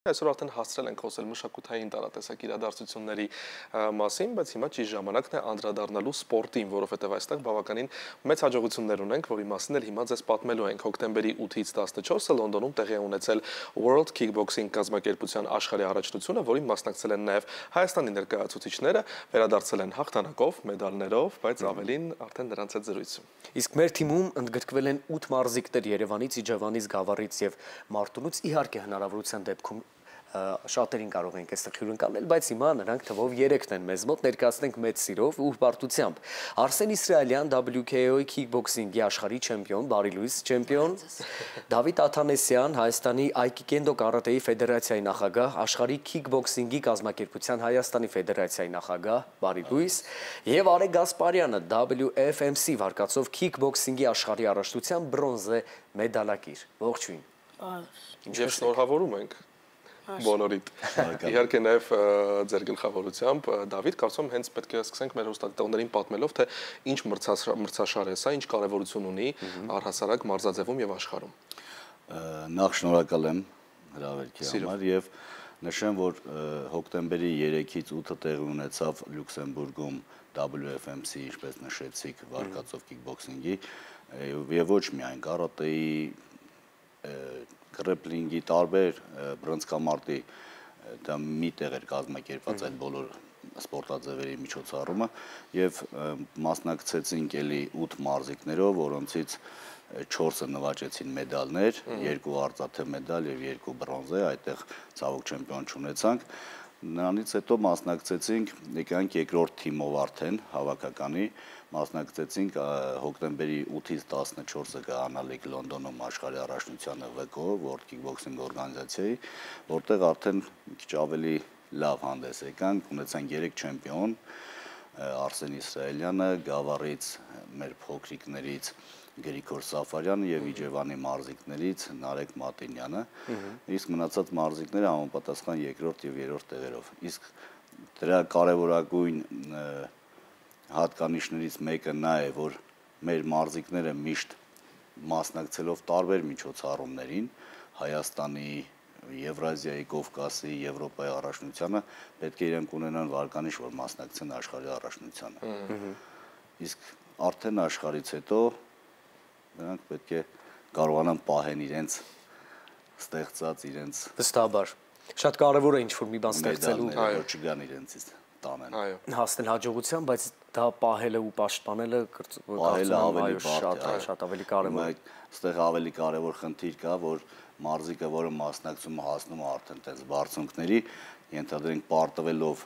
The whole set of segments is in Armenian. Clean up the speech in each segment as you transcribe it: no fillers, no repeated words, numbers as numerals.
Այսօր արդեն հասցրել ենք խոսել մշակութային տարատեսակ իրադարձությունների մասին, բայց հիմա ճիշտ ժամանակն է անդրադառնալու սպորտին, որովհետև այստեղ բավականին մեծ հաջողություններ ունենք, որի մասին էլ հիմա ձեզ պատմելու ենք։ Հոկտեմբերի 8-ից 14-ը Լոնդոնում տեղի է ունեցել World Kickboxing կազմակերպության աշխարհի առաջնությունը, որին մասնակցել են նաև Հայաստանի ներկայացուցիչները, վերադարձել են հաղթանակով, մեդալներով, բայց ավելին արդեն նրանց հետ զրույց։ Իսկ մեր թիմում ընդգրկվել են 8 մարզիկներ Երևանից, Իջևանից, Գավառից եւ Մարտունուց, իհարկե հնարավորության դեպքում շատերին կարող ենք այստեղ հյուրընկալել, բայց հիմա նրանք թվով 3-ն են մեզ մոտ, ներկայացնենք մեծ սիրով ու պարտությամբ։ Արսեն Իսրայելյան WKO-ի քիքբոքսինգի աշխարհի չեմպիոն, բարի լույս չեմպիոն, Դավիթ Աթանեսյան, Հայաստանի Այկիկենդո կարատեի ֆեդերացիայի նախագահ, աշխարհի քիքբոքսինգի կազմակերպության Հայաստանի ֆեդերացիայի նախագահ, բարի լույս, եւ Արեգ Գասպարյանը WFMC վարկածով քիքբոքսինգի աշխարհի առաջնության բրոնզե մեդալակիր։ Ողջույն։ Ինչպես շնորհավորում ենք բոլորիդ։ Իհարկե նաև ձեր գլխավորությամբ Դավիթ, կարծում եմ հենց պետք է սկսենք մեր հոստատողներին պատմելով, թե ինչ մրցաշար է սա, ինչ կարևորություն ունի առհասարակ մարզաձևում եւ աշխարհում։ Նախ շնորհակալ եմ հրավերքի համար եւ նշեմ, որ հոկտեմբերի 3-ից 8-ը տեղի ունեցավ Լյուքսեմբուրգում WFMC, ինչպես նշեցիք, վարկածով քիքբոքսինգի եւ ոչ միայն կարատեի, գրեպլինգի տարբեր բռնցքամարտի դա մի տեղ էր կազմակերպված այդ բոլոր սպորտաձևերի միջոցառումը եւ մասնակցեցինք էլի 8 մարզիկներով, որոնցից 4-ը նվաճեցին մեդալներ, 2 արծաթե մեդալ եւ 2 բրոնզե, այդտեղ ցավոք չեմպիոն չունեցանք։ Նրանից հետո մասնակցեցինք, եկանք երկրորդ թիմով արդեն հավաքականի, մասնակցեցինք հոկտեմբերի 8-ից 14-ը գանալիք Լոնդոնում աշխարհի առաջնությանը WKO, World Kickboxing օրգանիզացիայի, որտեղ արդեն մի քիչ ավելի լավ հանդես եկանք, ունեցանք 3 չեմպիոն, Արսեն Իսրայելյանը, Գավառից մեր փոքրիկներից Գրիգոր Սաֆարյանը եւ Իջևանի մարզիկներից Նարեկ Մատինյանը, իսկ մնացած մարզիկները համապատասխան երկրորդ եւ երրորդ տեղերով։ Իսկ դրա կարևորագույն հատկանիշներից մեկը նա է, որ մեր մարզիկները միշտ մասնակցելով տարբեր միջոցառումներին Հայաստանի, Եվրազիայի, Կովկասի, Եվրոպայի առաջնությանը պետք է իրենք ունենան վարկանիշ, որ մասնակցեն աշխարհի առաջնությանը։ Իսկ արդեն աշխարհից հետո նրանք պետք է կարողանան պահեն իրենց ստեղծած իրենց վստահաբար շատ կարևոր է ինչ-որ մի բան ստեղծելու, այո, չգան իրենցից տանեն։ Հասնել հաջողության, բայց դա պահելը ու պաշտպանելը շատ ավելի կարևոր է։ Այստեղ ավելի կարևոր խնդիր կա, որ մարզիկը, որը մասնակցում է, հասնում է արդեն տես բարձունքների, ենթադրենք պարտվելով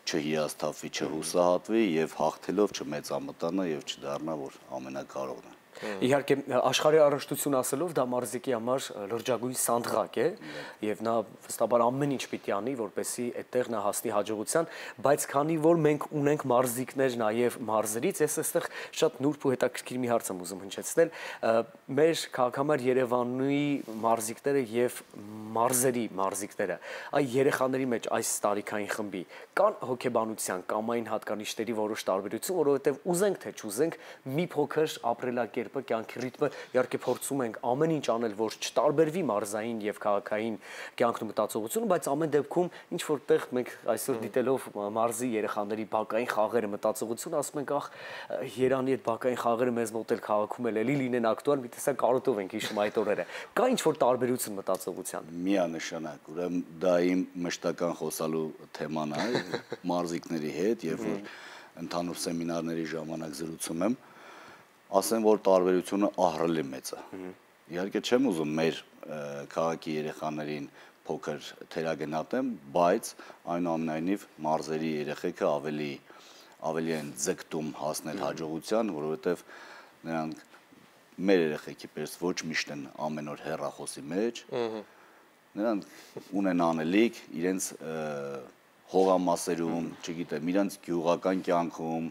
չհիասթափվի, չհուսահատվի եւ հաղթելով չմեծամտանա եւ չդառնա, որ ամենակարողն է։ Իհարկե աշխարհի առաջնություն ասելով դա մարզիկի համար լրջագույն սանդղակ է եւ նա վստահաբար ամեն ինչ պիտի անի, որպեսզի այդտեղ նա հասնի հաջողության, բայց քանի որ մենք ունենք մարզիկներ նաեւ մարզերից, ես այստեղ շատ նուրբ ու հետաքրքիր մի հարց եմ ուզում հնչեցնել, մեր քաղաքամար Երևանի մարզիկները եւ մարզերի մարզիկները, այ երեխաների մեջ այս տարիքային խմբի կան հոգեբանության կամ այն հատկանիշների որոշ տարբերություն, որովհետեւ ուզենք թե չուզենք մի փոքր ապրելակերպը, կյանքի ռիթմը իհարկե փորձում ենք ամեն ինչ անել, որ չտարբերվի մարզային եւ քաղաքային կյանքն ու մտածողությունը, բայց ամեն դեպքում ինչ որտեղ մենք այսօր դիտելով մարզի երեխաների բակային խաղերը մտածողություն ասում ենք, ախ, Երանի այդ բակային խաղերը մեզ մոտ էլ քաղաքում էլ էլի լինեն ակտուալ, մի տեսակ կարոտով ենք հիշում այդ օրերը։ Կա ինչ որ տարբերություն մտածողության։ Միանշանակ, ուրեմն դա իմ մշտական խոսալու թեման է մարզիկների հետ, երբ որ ընդհանուր սեմինարների ժամանակ զրուցում եմ, ասեմ, որ տարբերությունը ահռելի մեծ է։ Իհարկե չեմ ուզում մեր քաղաքի երեխաներին փոքր թերագնահատեմ, բայց այնուամենայնիվ մարզերի երեխեքը ավելի են ձգտում հասնել հաջողության, որովհետև նրանք մեր երեխեքի պես ոչ միշտ են ամեն օր հեռախոսի մեջ, նրանք ունեն անելիք իրենց հողամասերում, չգիտեմ, իրենց գյուղական կյանքում,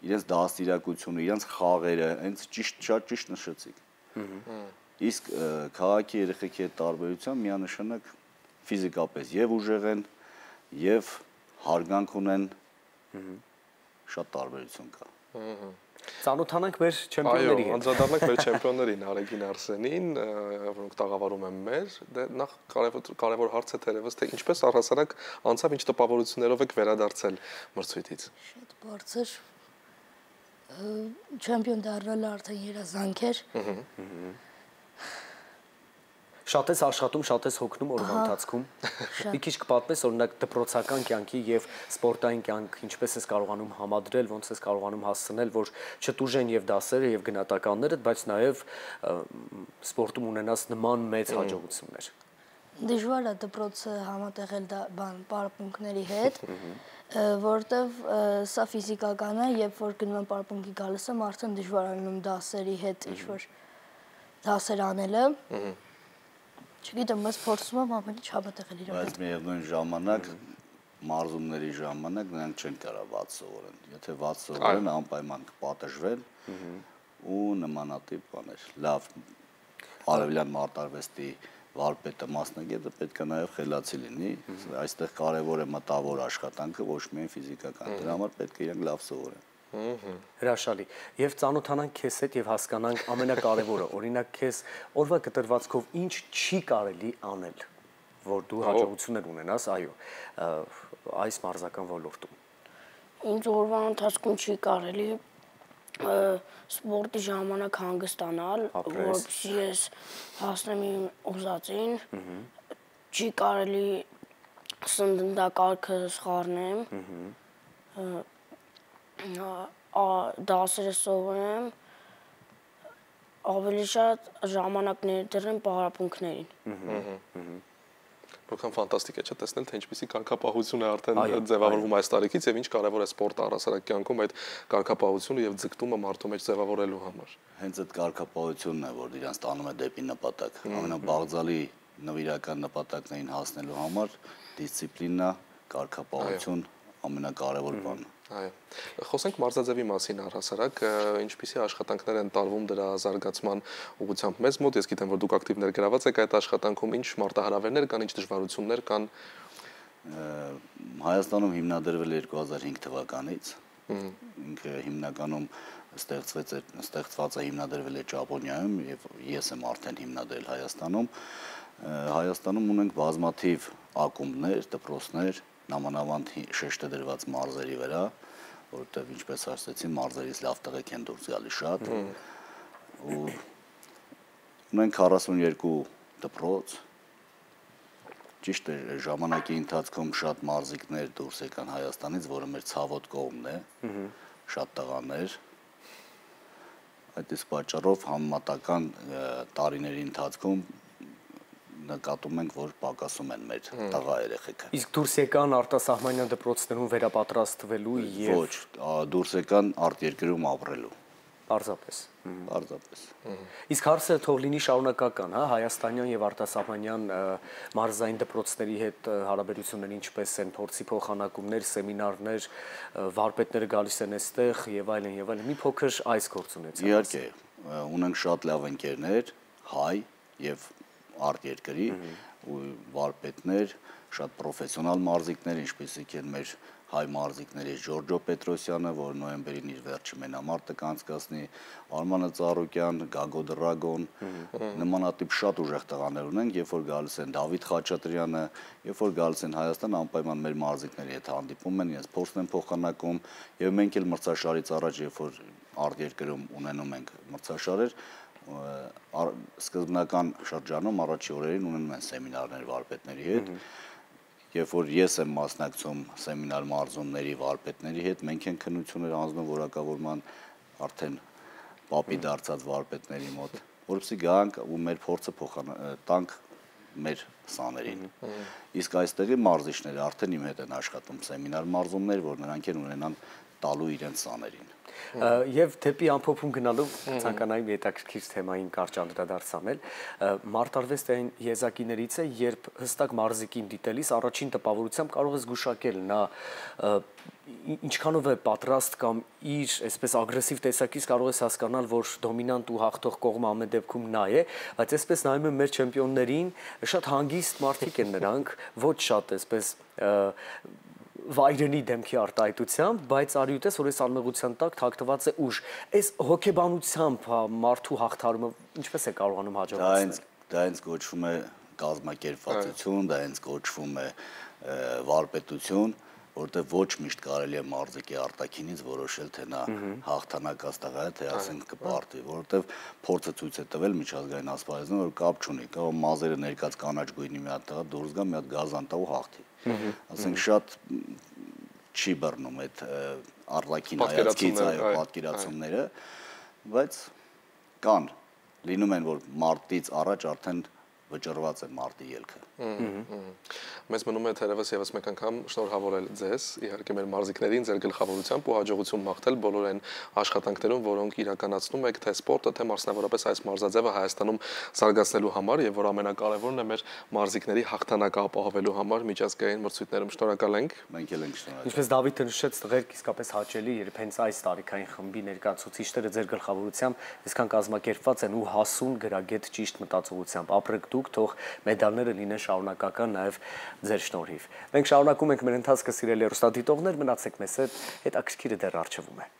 իրենց դաստիարակությունը, իրենց խաղերը, հենց շատ ճիշտ նշեցիք։ Իսկ քաղաքի երեխեքի հետ տարբերության միանշանակ ֆիզիկապես եւ ուժեղ են, եւ հարգանք ունեն, շատ տարբերություն կա։ Ծանոթանանք մեր չեմպիոնների հետ։ Անդրադառնանք մեր չեմպիոններին Արեգին Արսենին, որոնք տաղավարում են մեր։ Դե նախ կարևոր հարց է թերևս, թե ինչպես առհասարակ անցավ, ինչ տպավորություններով եք վերադարձել մրցույթից։ Շատ բարձր չեմպիոն դառնալը արդեն երազանք էր։ Շատ ես աշխատում, շատ ես հոգնում օրվա ընթացքում։ Մի քիչ կպատմես օրինակ դպրոցական կյանքի եւ սպորտային կյանք, ինչպես ես կարողանում համադրել, ոնց ես կարողանում հասցնել, որ չտուժեն եւ դասերը եւ գնահատականները, բայց նաեւ սպորտում ունենաս նման մեծ հաջողություններ։ Դժվար է դպրոցը համատեղել պարապմունքների հետ, որտեվ սա ֆիզիկական է, երբ որ գնում եմ պարապմունքի գալիս եմ, արդեն դժվար է լինում դասերի հետ ինչ-որ դասեր անելը։ Չգիտեմ, ես փորձում եմ ամեն ինչ համատեղել իրար հետ։ Բայց միևնույն ժամանակ մարզումների ժամանակ նրանք չեն կարող վատ սովորեն։ Եթե վատ սովորեն, անպայման կպատժվեն ու նմանատիպ բաներ։ Լավ, արևելյան մարտարվեստի վարպետը մասնագետը պետք է նաև խելացի լինի։ Այստեղ կարևոր է մտավոր աշխատանքը, ոչ միայն ֆիզիկական։ Դրա համար պետք է իրենք լավ սովորեն։ Հրաշալի։ Եվ ծանոթանանք քեզ հետ եւ հասկանանք ամենակարևորը, օրինակ քեզ օրվա կտրվածքով ինչ չի կարելի անել, որ դու հաջողություններ ունենաս, այո, այս մարզական ոլորտում։ Ինչ օրվա ընթացքում չի կարելի սպորտի ժամանակ հանգստանալ, որպեսզի ես հասնեմ իմ ուզածին, չի կարելի սննդակարգը սխառնեմ, դասերը սովորեմ, ավելի շատ ժամանակ ներդրեմ պարապմունքներին։ Որքան ֆանտաստիկ է չէ տեսնել, թե ինչպիսի կարգապահություն է արդեն ձևավորվում այս տարիքից եւ ինչ կարեւոր է սպորտը առհասարակ կյանքում այդ կարգապահությունը եւ ձգտումը մարդու մեջ ձևավորելու համար։ Հենց այդ կարգապահությունն է, որ իրանց տանում է դեպի նպատակ։ Ամենաբաղձալի նվիրական նպատակներին հասնելու համար դիսցիպլինա, կարգապահություն ամենակարևոր բանը։ Այո։ Խոսենք մարզաձևի մասին առհասարակ, ինչպիսի աշխատանքներ են տարվում դրա զարգացման ուղղությամբ մեզ մոտ։ Ես գիտեմ, որ դուք ակտիվ ներգրաված եք այդ աշխատանքում, ինչ մարտահրավերներ կան, ինչ դժվարություններ կան։ Հայաստանում հիմնադրվել է 2005 թվականից։ Ինքը հիմնականում ստեղծված է հիմնադրվել է Ճապոնիայում եւ ես եմ արդեն հիմնադրել Հայաստանում։ Հայաստանում ունենք բազմաթիվ ակումբներ, դպրոցներ, նամանավանդ շեշտը դրված մարզերի վրա, որովհետև ինչպես ասացին, մարզերից լավ տղեկ են դուրս գալի շատ։ Ու ունենք 42 դպրոց։ Ճիշտ է, ժամանակի ընթացքում շատ մարզիկներ դուրս եկան Հայաստանից, որը մեր ցավոտ կողմն է, շատ տղաներ։ Այդ իսկ պատճառով համեմատական տարիների ընթացքում նկատում ենք, որ պակասում են մեր տղա երեխեքը։ Իսկ դուրս եկան արտասահմանյան դպրոցներում վերապատրաստվելու եւ Ոչ, դուրս եկան արտերկրում ապրելու։ Պարզապես։ Պարզապես։ Իսկ հարցը թող լինի շարունակական, հա, հայաստանյան եւ արտասահմանյան մարզային դպրոցների հետ հարաբերությունները ինչպես են, փորձի փոխանակումներ, սեմինարներ, վարպետները գալիս են այստեղ եւ այլն եւ այլն։ Մի փոքր այս գործունեության։ Իհարկե, ունենք շատ լավ ընկերներ, հայ եւ արտերկրի ու վարպետներ, շատ պրոֆեսիոնալ մարզիկներ, ինչպիսիք են մեր հայ մարզիկների Ժորջո Պետրոսյանը, որ նոյեմբերին իր վերջի մենամարտը կանցկացնի, Արմանը Ծառուկյան, Գագո Դրագոն, նմանատիպ շատ ուժեղ տղաներ ունենք, երբ որ գալիս են Դավիթ Խաչատրյանը, երբ որ գալիս են Հայաստան, անպայման մեր մարզիկների հետ հանդիպում են, իրենց փորձն են փոխանակում, եւ մենք էլ մրցաշարից առաջ, երբ որ արտերկրում ունենում ենք մրցաշարեր, սկզբնական շրջանում առաջի օրերին ունենում են սեմինարներ վարպետների հետ, երբ որ ես եմ մասնակցում սեմինար մարզումների վարպետների հետ, մենք են քննություններ անցնում որակավորման արդեն պապի դարձած վարպետների մոտ, որովհետեւ գանք ու մեր փորձը տանք մեր սաներին։ Իսկ այստեղի մարզիչները արդեն իմ հետ են աշխատում սեմինար մարզումներ, որ նրանք են ունենան տալու իրենց սաներին։ Եվ դեպի ամփոփում գնալու ցանկանալի հետաքրքիր թեմային կարճ անդրադարձ անել, մարտարվեստը այն եզակիներից է, երբ հստակ մարզիկին դիտելիս առաջին տպավորությամբ կարող ես զգուշակել նա ինչքանով է պատրաստ կամ իր այսպես ագրեսիվ տեսակից կարող ես հասկանալ, որ դոմինանտ ու հաղթող կողմը ամեն դեպքում նա է, բայց այսպես նայում եմ մեր չեմպիոններին, շատ հանգիստ մարդիկ են նրանք, ոչ շատ այսպես վայրենի դեմքի արտահայտությամբ, բայց արի ուտես, որ այս անմեղության տակ թաքնված է ուժ։ Այս հոգեբանությամբ մարդու հաղթարումը ինչպես է կարողանում հաջողվել։ Դա հենց կոչվում է կազմակերպվածություն, դա հենց կոչվում է վարպետություն, որտեղ ոչ միշտ կարելի է մարզիկի արտաքինից որոշել, թե նա հաղթանակ կստեղծի, թե ասենք կպարտի, որովհետև փորձը ցույց է տվել միջազգային ասպարեզում, որ կապ չունի, կարող մազերը ներկած կանաչ գույնի մի հատ տղա դուրս գա, մի հատ գազան տա ու հաղթի։ Ասենք շատ չի բռնում այդ արտաքին հայացքից այո պատկերացումները, բայց կան, լինում են, որ մարտից առաջ արդեն վճռված է մարտի ելքը։ Մեզ մնում է թերևս եւս մեկ անգամ շնորհավորել ձեզ, իհարկե մեր մարզիկներին, ձեր գլխավորությամբ ու հաջողություն մաղթել բոլոր այն աշխատանքներում, որոնք իրականացնում եք թե սպորտը, թե մասնավորապես այս մարզաձևը Հայաստանում զարգացնելու համար եւ որ ամենակարևորն է մեր մարզիկների հաղթանակը ապահովելու համար միջազգային մրցույթներում։ Շնորհակալ ենք։ Մենք էլ ենք շնորհակալ։ Ինչպես Դավիթը նշեց, տղերք իսկապես հաճելի, երբ հենց այս տարիքային խմբի ներկայացուցիչները ձեր գլխավորությամբ այսքան կազմակերպված են ու հասուն գրագետ ճիշտ մտածողությամբ, ապրեք դուք, թող մեդալները լինեն շարունակական նաև ձեր շնորհիվ։ Մենք շարունակում ենք մեր ընթացքը, սիրելի հեռուստադիտողներ, մնացեք մեզ հետ, հետաքրքիրը դեռ առջևում է։